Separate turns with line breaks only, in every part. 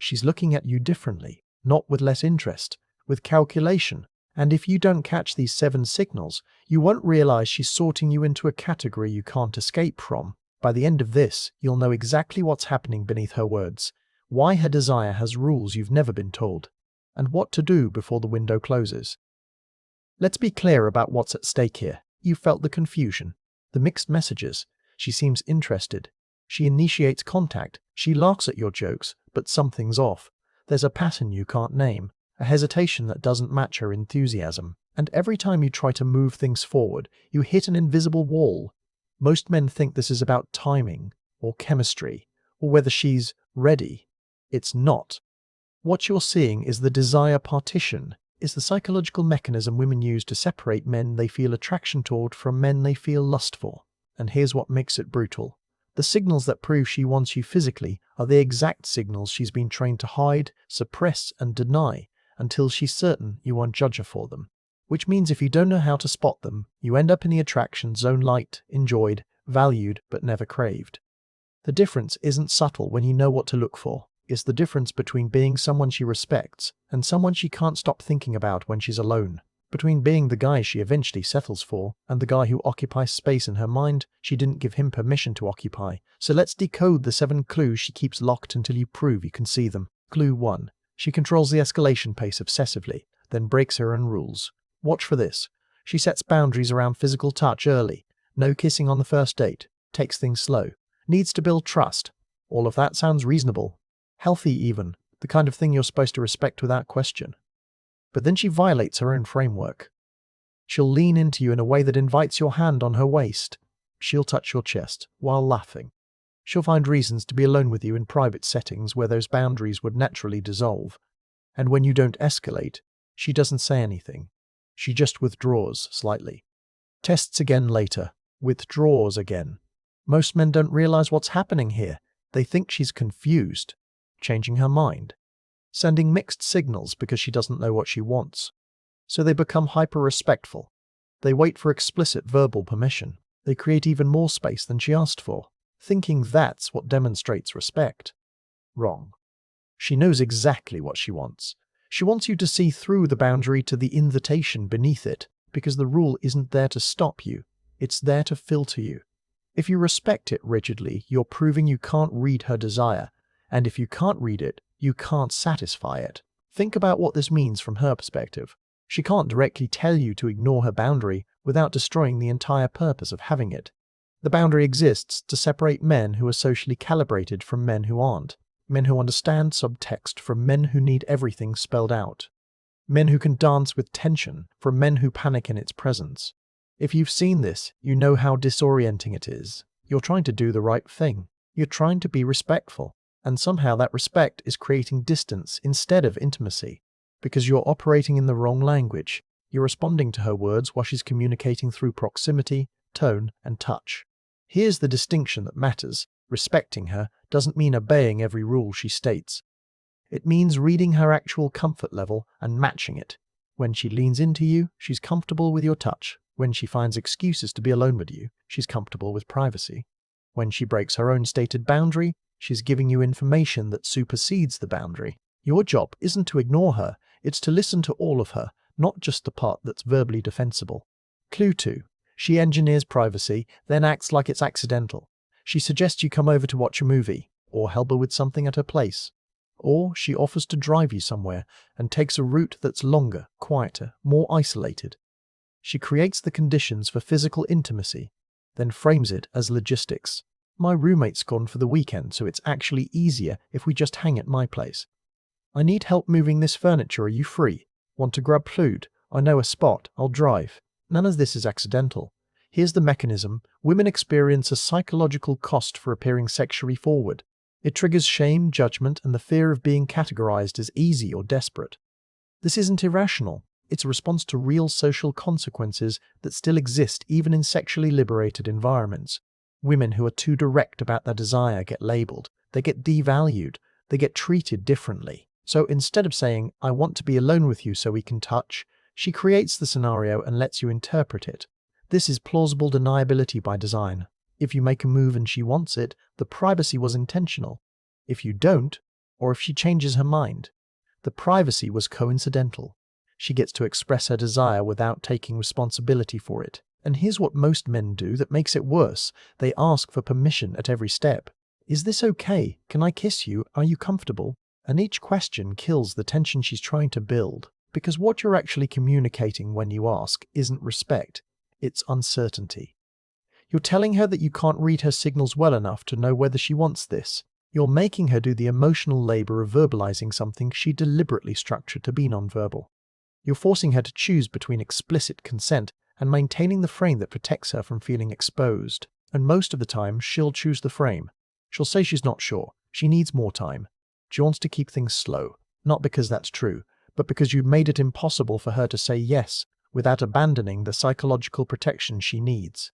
She's looking at you differently, not with less interest, with calculation. And if you don't catch these 7 signals, you won't realize she's sorting you into a category you can't escape from. By the end of this, you'll know exactly what's happening beneath her words, why her desire has rules you've never been told, and what to do before the window closes. Let's be clear about what's at stake here. You felt the confusion, the mixed messages. She seems interested. She initiates contact. She laughs at your jokes, but something's off. There's a pattern you can't name, a hesitation that doesn't match her enthusiasm. And every time you try to move things forward, you hit an invisible wall. Most men think this is about timing, or chemistry, or whether she's ready. It's not. What you're seeing is the desire partition. Is the psychological mechanism women use to separate men they feel attraction toward from men they feel lust for. And here's what makes it brutal. The signals that prove she wants you physically are the exact signals she's been trained to hide, suppress, and deny until she's certain you won't judge her for them. Which means if you don't know how to spot them, you end up in the attraction zone liked, enjoyed, valued, but never craved. The difference isn't subtle when you know what to look for. It's the difference between being someone she respects and someone she can't stop thinking about when she's alone. Between being the guy she eventually settles for and the guy who occupies space in her mind she didn't give him permission to occupy. So let's decode the 7 clues she keeps locked until you prove you can see them. Clue 1. She controls the escalation pace obsessively, then breaks her own rules. Watch for this. She sets boundaries around physical touch early. No kissing on the first date. Takes things slow. Needs to build trust. All of that sounds reasonable. Healthy even. The kind of thing you're supposed to respect without question. But then she violates her own framework. She'll lean into you in a way that invites your hand on her waist. She'll touch your chest while laughing. She'll find reasons to be alone with you in private settings where those boundaries would naturally dissolve. And when you don't escalate, she doesn't say anything. She just withdraws slightly. Tests again later. Withdraws again. Most men don't realize what's happening here. They think she's confused, changing her mind, sending mixed signals because she doesn't know what she wants. So they become hyper-respectful. They wait for explicit verbal permission. They create even more space than she asked for, thinking that's what demonstrates respect. Wrong. She knows exactly what she wants. She wants you to see through the boundary to the invitation beneath it, because the rule isn't there to stop you, it's there to filter you. If you respect it rigidly, you're proving you can't read her desire, and if you can't read it, you can't satisfy it. Think about what this means from her perspective. She can't directly tell you to ignore her boundary without destroying the entire purpose of having it. The boundary exists to separate men who are socially calibrated from men who aren't, men who understand subtext from men who need everything spelled out, men who can dance with tension from men who panic in its presence. If you've seen this, you know how disorienting it is. You're trying to do the right thing. You're trying to be respectful. And somehow that respect is creating distance instead of intimacy. Because you're operating in the wrong language. You're responding to her words while she's communicating through proximity, tone, and touch. Here's the distinction that matters. Respecting her doesn't mean obeying every rule she states. It means reading her actual comfort level and matching it. When she leans into you, she's comfortable with your touch. When she finds excuses to be alone with you, she's comfortable with privacy. When she breaks her own stated boundary, she's giving you information that supersedes the boundary. Your job isn't to ignore her, it's to listen to all of her, not just the part that's verbally defensible. Clue 2. She engineers privacy, then acts like it's accidental. She suggests you come over to watch a movie, or help her with something at her place. Or she offers to drive you somewhere and takes a route that's longer, quieter, more isolated. She creates the conditions for physical intimacy, then frames it as logistics. My roommate's gone for the weekend, so it's actually easier if we just hang at my place. I need help moving this furniture, are you free? Want to grab food? I know a spot, I'll drive. None of this is accidental. Here's the mechanism. Women experience a psychological cost for appearing sexually forward. It triggers shame, judgment, and the fear of being categorized as easy or desperate. This isn't irrational. It's a response to real social consequences that still exist even in sexually liberated environments. Women who are too direct about their desire get labeled. They get devalued. They get treated differently. So instead of saying, I want to be alone with you so we can touch, she creates the scenario and lets you interpret it. This is plausible deniability by design. If you make a move and she wants it, the privacy was intentional. If you don't, or if she changes her mind. The privacy was coincidental. She gets to express her desire without taking responsibility for it. And here's what most men do that makes it worse. They ask for permission at every step. Is this okay? Can I kiss you? Are you comfortable? And each question kills the tension she's trying to build, because what you're actually communicating when you ask isn't respect, it's uncertainty. You're telling her that you can't read her signals well enough to know whether she wants this. You're making her do the emotional labor of verbalizing something she deliberately structured to be nonverbal. You're forcing her to choose between explicit consent and maintaining the frame that protects her from feeling exposed. And most of the time, she'll choose the frame. She'll say she's not sure. She needs more time. She wants to keep things slow, not because that's true, but because you've made it impossible for her to say yes without abandoning the psychological protection she needs.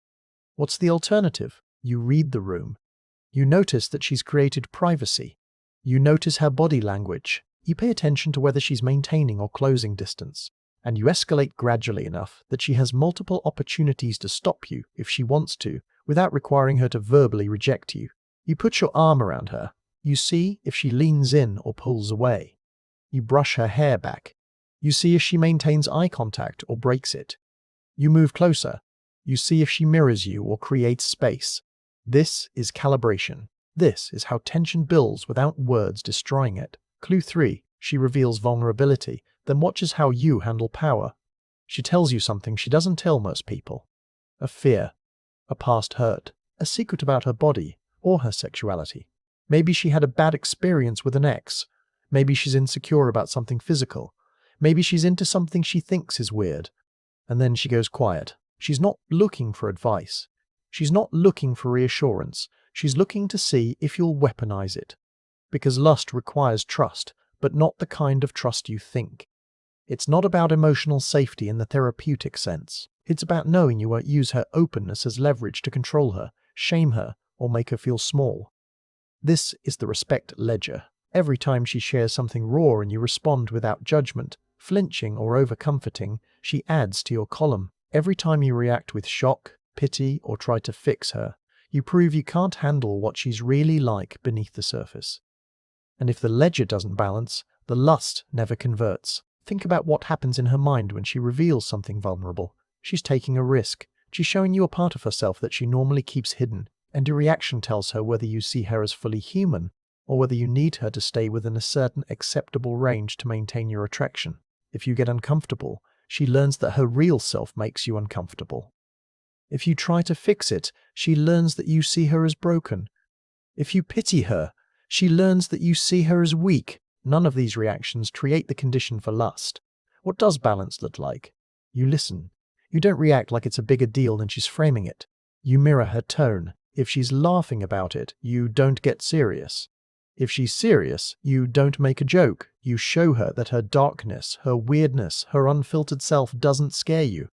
What's the alternative? You read the room. You notice that she's created privacy. You notice her body language. You pay attention to whether she's maintaining or closing distance. And you escalate gradually enough that she has multiple opportunities to stop you if she wants to, without requiring her to verbally reject you. You put your arm around her. You see if she leans in or pulls away. You brush her hair back. You see if she maintains eye contact or breaks it. You move closer. You see if she mirrors you or creates space. This is calibration. This is how tension builds without words destroying it. Clue 3. She reveals vulnerability, then watches how you handle power. She tells you something she doesn't tell most people. A fear, a past hurt, a secret about her body or her sexuality. Maybe she had a bad experience with an ex. Maybe she's insecure about something physical. Maybe she's into something she thinks is weird. And then she goes quiet. She's not looking for advice. She's not looking for reassurance. She's looking to see if you'll weaponize it. Because lust requires trust, but not the kind of trust you think. It's not about emotional safety in the therapeutic sense. It's about knowing you won't use her openness as leverage to control her, shame her, or make her feel small. This is the respect ledger. Every time she shares something raw and you respond without judgment, flinching or over-comforting, she adds to your column. Every time you react with shock, pity, or try to fix her, you prove you can't handle what she's really like beneath the surface. And if the ledger doesn't balance, the lust never converts. Think about what happens in her mind when she reveals something vulnerable. She's taking a risk. She's showing you a part of herself that she normally keeps hidden, and your reaction tells her whether you see her as fully human or whether you need her to stay within a certain acceptable range to maintain your attraction. If you get uncomfortable, she learns that her real self makes you uncomfortable. If you try to fix it, she learns that you see her as broken. If you pity her, she learns that you see her as weak. None of these reactions create the condition for lust. What does balance look like? You listen. You don't react like it's a bigger deal than she's framing it. You mirror her tone. If she's laughing about it, you don't get serious. If she's serious, you don't make a joke. You show her that her darkness, her weirdness, her unfiltered self doesn't scare you.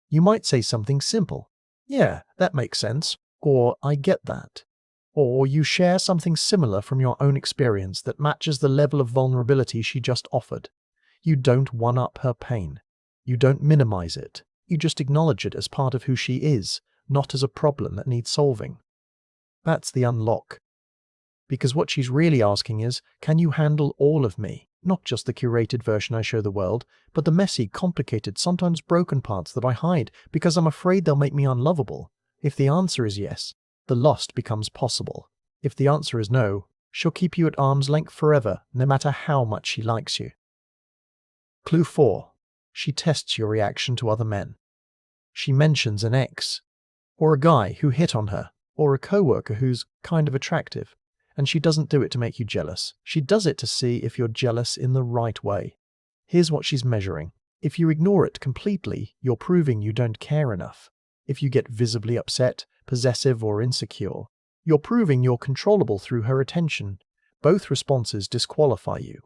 You might say something simple. Yeah, that makes sense. Or, I get that. Or you share something similar from your own experience that matches the level of vulnerability she just offered. You don't one-up her pain. You don't minimize it. You just acknowledge it as part of who she is, not as a problem that needs solving. That's the unlock. Because what she's really asking is, can you handle all of me? Not just the curated version I show the world, but the messy, complicated, sometimes broken parts that I hide because I'm afraid they'll make me unlovable. If the answer is yes, the lost becomes possible. If the answer is no, she'll keep you at arm's length forever, no matter how much she likes you. Clue 4. She tests your reaction to other men. She mentions an ex, or a guy who hit on her, or a coworker who's kind of attractive. And she doesn't do it to make you jealous. She does it to see if you're jealous in the right way. Here's what she's measuring. If you ignore it completely, you're proving you don't care enough. If you get visibly upset, possessive, or insecure, you're proving you're controllable through her attention. Both responses disqualify you.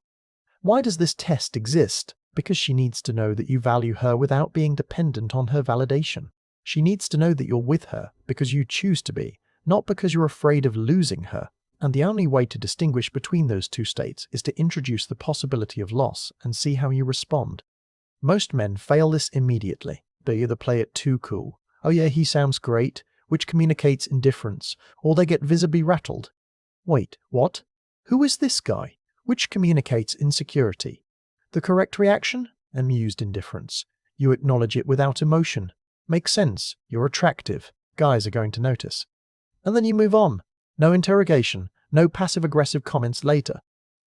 Why does this test exist? Because she needs to know that you value her without being dependent on her validation. She needs to know that you're with her because you choose to be, not because you're afraid of losing her. And the only way to distinguish between those two states is to introduce the possibility of loss and see how you respond. Most men fail this immediately. They either play it too cool, oh yeah, he sounds great, which communicates indifference, or they get visibly rattled. Wait, what? Who is this guy? which communicates insecurity. The correct reaction? Amused indifference. You acknowledge it without emotion. Makes sense, you're attractive, guys are going to notice. And then you move on. No interrogation, no passive-aggressive comments later.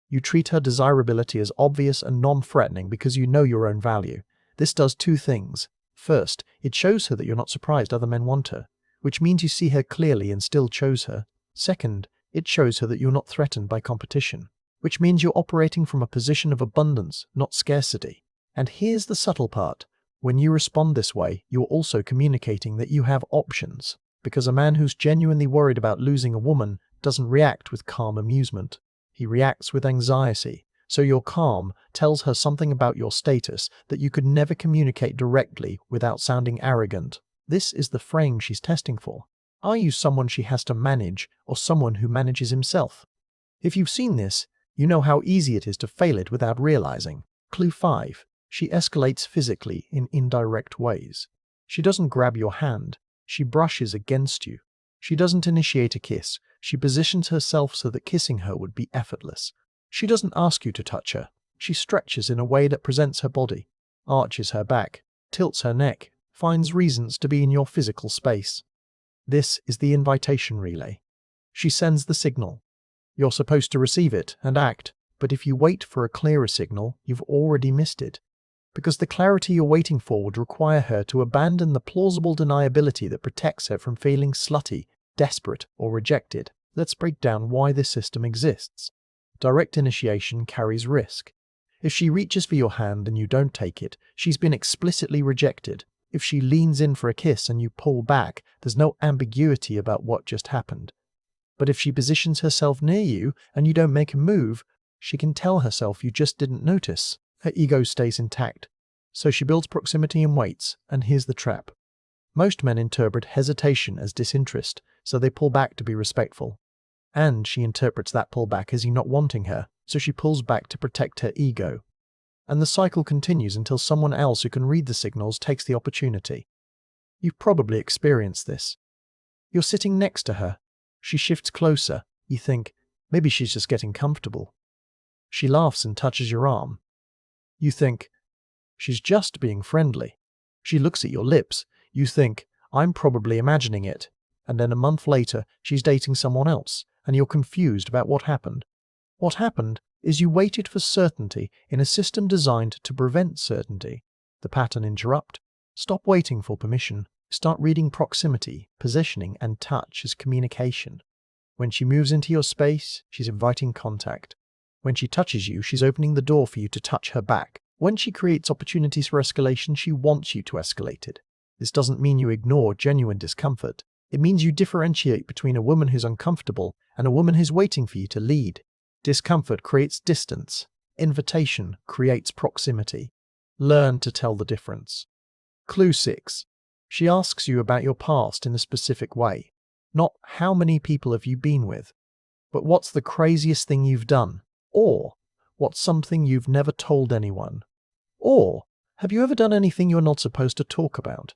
You treat her desirability as obvious and non-threatening because you know your own value. This does two things. First, it shows her that you're not surprised other men want her, which means you see her clearly and still chose her. Second, it shows her that you're not threatened by competition, which means you're operating from a position of abundance, not scarcity. And here's the subtle part. When you respond this way, you're also communicating that you have options, because a man who's genuinely worried about losing a woman doesn't react with calm amusement. He reacts with anxiety. So your calm tells her something about your status that you could never communicate directly without sounding arrogant. This is the frame she's testing for. Are you someone she has to manage or someone who manages himself? If you've seen this, you know how easy it is to fail it without realizing. Clue 5. She escalates physically in indirect ways. She doesn't grab your hand. She brushes against you. She doesn't initiate a kiss. She positions herself so that kissing her would be effortless. She doesn't ask you to touch her. She stretches in a way that presents her body, arches her back, tilts her neck, finds reasons to be in your physical space. This is the invitation relay. She sends the signal. You're supposed to receive it and act, but if you wait for a clearer signal, you've already missed it. Because the clarity you're waiting for would require her to abandon the plausible deniability that protects her from feeling slutty, desperate, or rejected. Let's break down why this system exists. Direct initiation carries risk. If she reaches for your hand and you don't take it, she's been explicitly rejected. If she leans in for a kiss and you pull back, there's no ambiguity about what just happened. But if she positions herself near you and you don't make a move, she can tell herself you just didn't notice. Her ego stays intact. So she builds proximity and waits, and here's the trap. Most men interpret hesitation as disinterest, so they pull back to be respectful. And she interprets that pullback as you not wanting her, so she pulls back to protect her ego. And the cycle continues until someone else who can read the signals takes the opportunity. You've probably experienced this. You're sitting next to her. She shifts closer. You think, maybe she's just getting comfortable. She laughs and touches your arm. You think, she's just being friendly. She looks at your lips. You think, I'm probably imagining it. And then a month later, she's dating someone else, and you're confused about what happened. What happened is you waited for certainty in a system designed to prevent certainty. The pattern interrupt. Stop waiting for permission. Start reading proximity, positioning, and touch as communication. When she moves into your space, she's inviting contact. When she touches you, she's opening the door for you to touch her back. When she creates opportunities for escalation, she wants you to escalate it. This doesn't mean you ignore genuine discomfort. It means you differentiate between a woman who's uncomfortable and a woman who's waiting for you to lead. Discomfort creates distance. Invitation creates proximity. Learn to tell the difference. Clue 6. She asks you about your past in a specific way. Not how many people have you been with, but what's the craziest thing you've done? Or what's something you've never told anyone? Or have you ever done anything you're not supposed to talk about?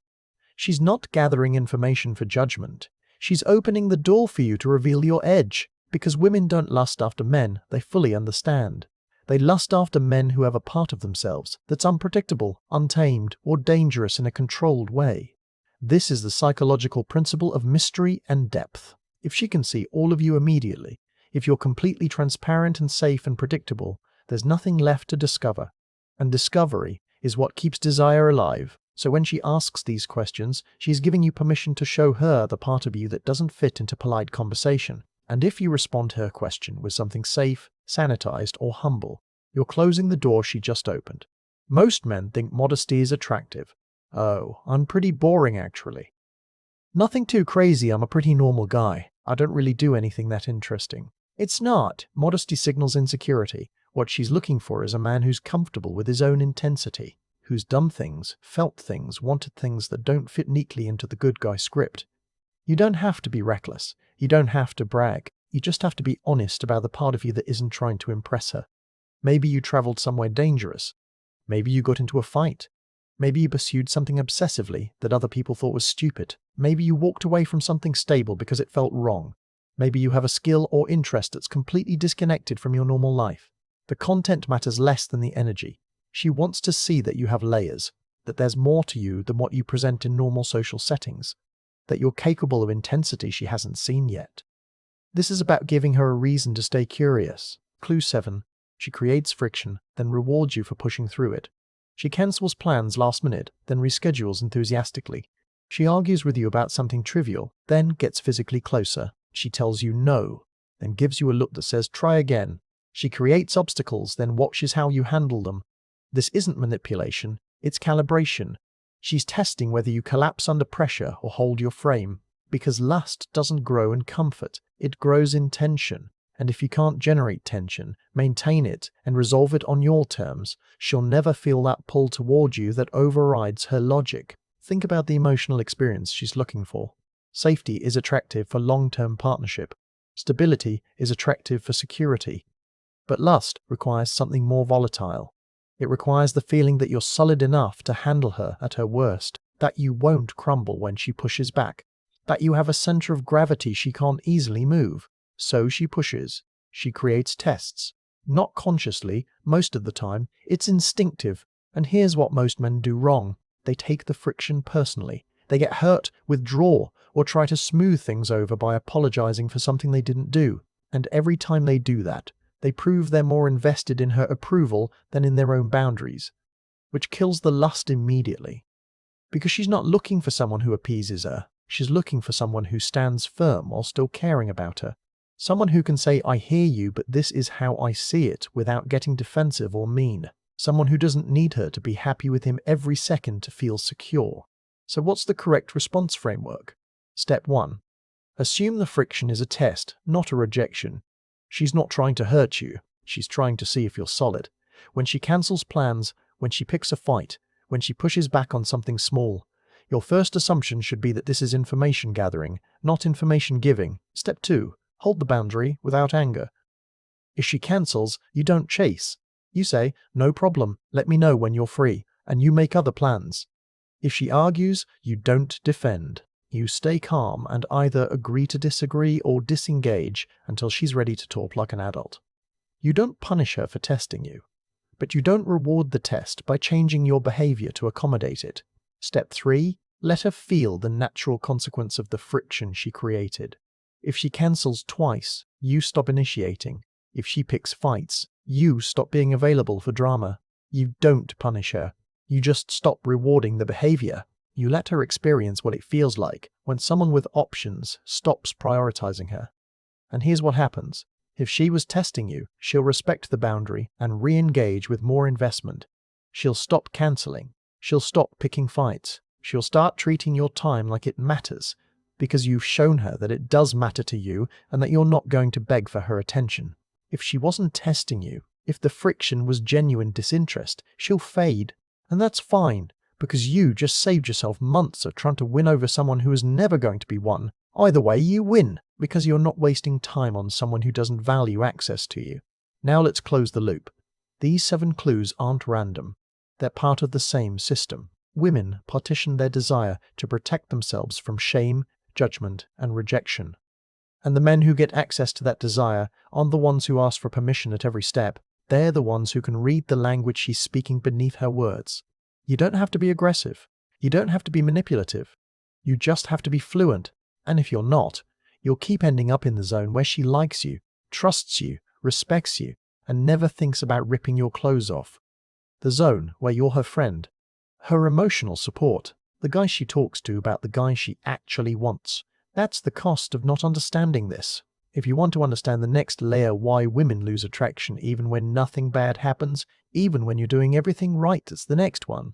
She's not gathering information for judgment. She's opening the door for you to reveal your edge, because women don't lust after men they fully understand. They lust after men who have a part of themselves that's unpredictable, untamed, or dangerous in a controlled way. This is the psychological principle of mystery and depth. If she can see all of you immediately, if you're completely transparent and safe and predictable, there's nothing left to discover. And discovery is what keeps desire alive. So when she asks these questions, she's giving you permission to show her the part of you that doesn't fit into polite conversation. And if you respond to her question with something safe, sanitized, or humble, you're closing the door she just opened. Most men think modesty is attractive. Oh, I'm pretty boring actually. Nothing too crazy, I'm a pretty normal guy. I don't really do anything that interesting. It's not. Modesty signals insecurity. What she's looking for is a man who's comfortable with his own intensity, who's done things, felt things, wanted things that don't fit neatly into the good guy script. You don't have to be reckless. You don't have to brag. You just have to be honest about the part of you that isn't trying to impress her. Maybe you traveled somewhere dangerous. Maybe you got into a fight. Maybe you pursued something obsessively that other people thought was stupid. Maybe you walked away from something stable because it felt wrong. Maybe you have a skill or interest that's completely disconnected from your normal life. The content matters less than the energy. She wants to see that you have layers, that there's more to you than what you present in normal social settings, that you're capable of intensity she hasn't seen yet. This is about giving her a reason to stay curious. Clue 7. She creates friction, then rewards you for pushing through it. She cancels plans last minute, then reschedules enthusiastically. She argues with you about something trivial, then gets physically closer. She tells you no, then gives you a look that says try again. She creates obstacles, then watches how you handle them. This isn't manipulation, it's calibration. She's testing whether you collapse under pressure or hold your frame, because lust doesn't grow in comfort, it grows in tension. And if you can't generate tension, maintain it, and resolve it on your terms, she'll never feel that pull toward you that overrides her logic. Think about the emotional experience she's looking for. Safety is attractive for long-term partnership. Stability is attractive for security. But lust requires something more volatile. It requires the feeling that you're solid enough to handle her at her worst, that you won't crumble when she pushes back, that you have a center of gravity she can't easily move. So she pushes. She creates tests. Not consciously, most of the time, it's instinctive. And here's what most men do wrong. They take the friction personally. They get hurt, withdraw, or try to smooth things over by apologizing for something they didn't do. And every time they do that, they prove they're more invested in her approval than in their own boundaries, which kills the lust immediately. Because she's not looking for someone who appeases her. She's looking for someone who stands firm while still caring about her. Someone who can say, I hear you, but this is how I see it, without getting defensive or mean. Someone who doesn't need her to be happy with him every second to feel secure. So what's the correct response framework? Step 1. Assume the friction is a test, not a rejection. She's not trying to hurt you. She's trying to see if you're solid. When she cancels plans, when she picks a fight, when she pushes back on something small, your first assumption should be that this is information gathering, not information giving. Step 2. Hold the boundary without anger. If she cancels, you don't chase. You say, no problem, let me know when you're free, and you make other plans. If she argues, you don't defend. You stay calm and either agree to disagree or disengage until she's ready to talk like an adult. You don't punish her for testing you, but you don't reward the test by changing your behavior to accommodate it. Step 3. Let her feel the natural consequence of the friction she created. If she cancels twice, you stop initiating. If she picks fights, you stop being available for drama. You don't punish her. You just stop rewarding the behavior. You let her experience what it feels like when someone with options stops prioritizing her. And here's what happens. If she was testing you, she'll respect the boundary and re-engage with more investment. She'll stop canceling. She'll stop picking fights. She'll start treating your time like it matters, because you've shown her that it does matter to you and that you're not going to beg for her attention. If she wasn't testing you, if the friction was genuine disinterest, she'll fade. And that's fine, because you just saved yourself months of trying to win over someone who is never going to be won. Either way, you win, because you're not wasting time on someone who doesn't value access to you. Now let's close the loop. These 7 clues aren't random. They're part of the same system. Women partition their desire to protect themselves from shame, judgment, and rejection. And the men who get access to that desire aren't the ones who ask for permission at every step. They're the ones who can read the language she's speaking beneath her words. You don't have to be aggressive. You don't have to be manipulative. You just have to be fluent. And if you're not, you'll keep ending up in the zone where she likes you, trusts you, respects you, and never thinks about ripping your clothes off. The zone where you're her friend, her emotional support, the guy she talks to about the guy she actually wants. That's the cost of not understanding this. If you want to understand the next layer, why women lose attraction even when nothing bad happens, even when you're doing everything right, it's the next one.